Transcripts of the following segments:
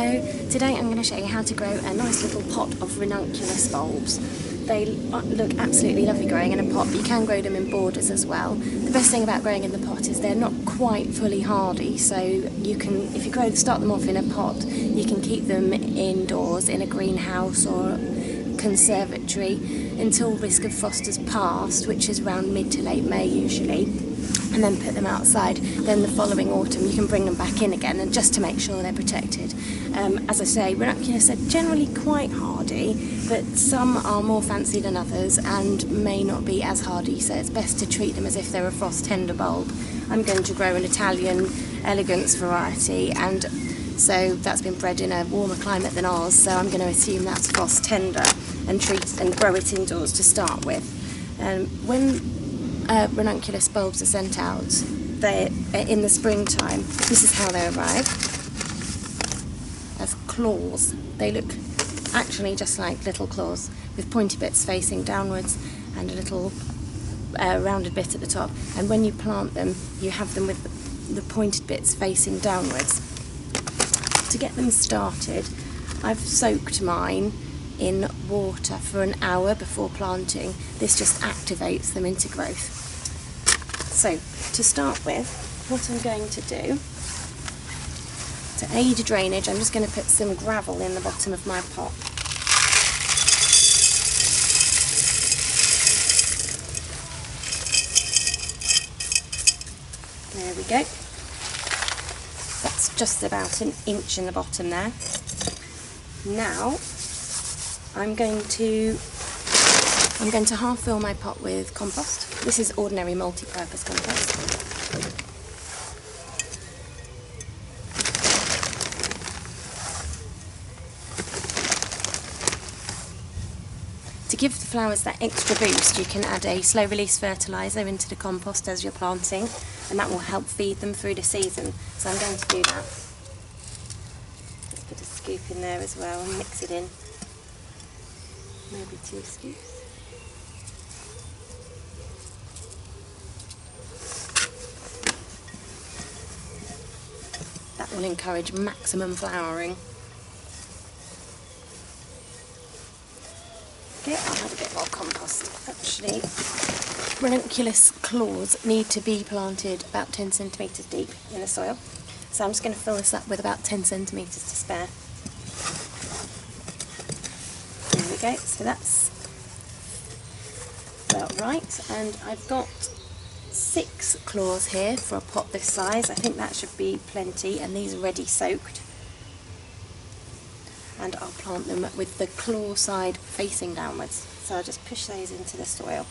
Hello, today I'm going to show you how to grow a nice little pot of Ranunculus bulbs. They look absolutely lovely growing in a pot, but you can grow them in borders as well. The best thing about growing in the pot is they're not quite fully hardy, so you can, if you start them off in a pot, you can keep them indoors in a greenhouse or conservatory until risk of frost has passed, which is around mid to late May usually, and then put them outside. Then the following autumn you can bring them back in again, and just to make sure they're protected. As I say, Ranunculus are generally quite hardy, but some are more fancy than others and may not be as hardy, so it's best to treat them as if they're a frost tender bulb. I'm going to grow an Italian elegance variety, and so that's been bred in a warmer climate than ours, so I'm going to assume that's frost tender and treat and grow it indoors to start with. When Ranunculus bulbs are sent out, they in the springtime, this is how they arrive, as claws. They look actually just like little claws with pointy bits facing downwards and a little rounded bit at the top, and when you plant them you have them with the pointed bits facing downwards. To get them started, I've soaked mine in water for an hour before planting. This just activates them into growth. So, to start with, what I'm going to do, to aid drainage, I'm just going to put some gravel in the bottom of my pot. There we go. That's just about an inch in the bottom there. Now, I'm going to half fill my pot with compost. This is ordinary multi-purpose compost. To give the flowers that extra boost, you can add a slow release fertiliser into the compost as you're planting, and that will help feed them through the season. So I'm going to do that. Let's put a scoop in there as well and mix it in. Maybe 2 scoops. That will encourage maximum flowering. Okay, I'll add a bit more compost. Actually, Ranunculus claws need to be planted about 10 centimetres deep in the soil. So I'm just going to fill this up with about 10 centimetres to spare. There we go, so that's about right, and I've got 6 claws here for a pot this size. I think that should be plenty, and these are ready soaked. And I'll plant them with the claw side facing downwards. So I'll just push those into the soil.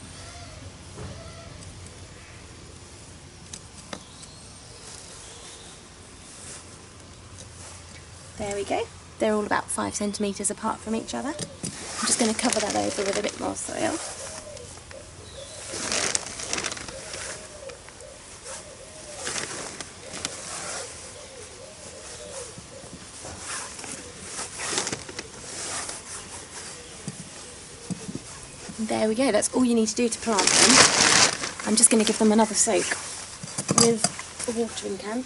There we go. They're all about 5 centimetres apart from each other. I'm just going to cover that over with a bit more soil. There we go, that's all you need to do to plant them. I'm just going to give them another soak with a watering can,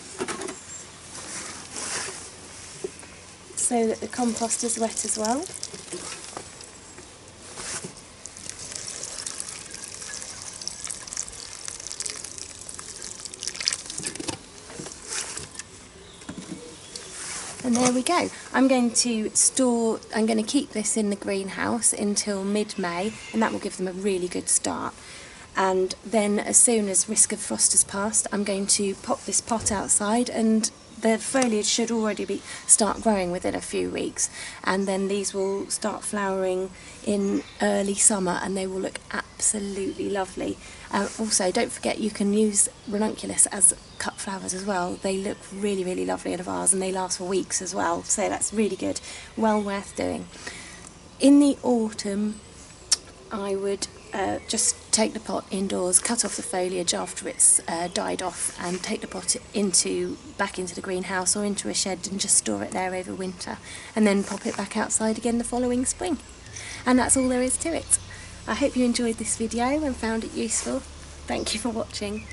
so that the compost is wet as well. And there we go. I'm going to keep this in the greenhouse until mid-May, and that will give them a really good start. And then as soon as risk of frost has passed, I'm going to pop this pot outside, and the foliage should already start growing within a few weeks, and then these will start flowering in early summer, and they will look absolutely lovely. Also, don't forget you can use Ranunculus as cut flowers as well. They look really, really lovely in a vase, and they last for weeks as well, so that's really good. Well worth doing. In the autumn, I would just take the pot indoors, cut off the foliage after it's died off, and take the pot back into the greenhouse or into a shed and just store it there over winter, and then pop it back outside again the following spring. And that's all there is to it. I hope you enjoyed this video and found it useful. Thank you for watching.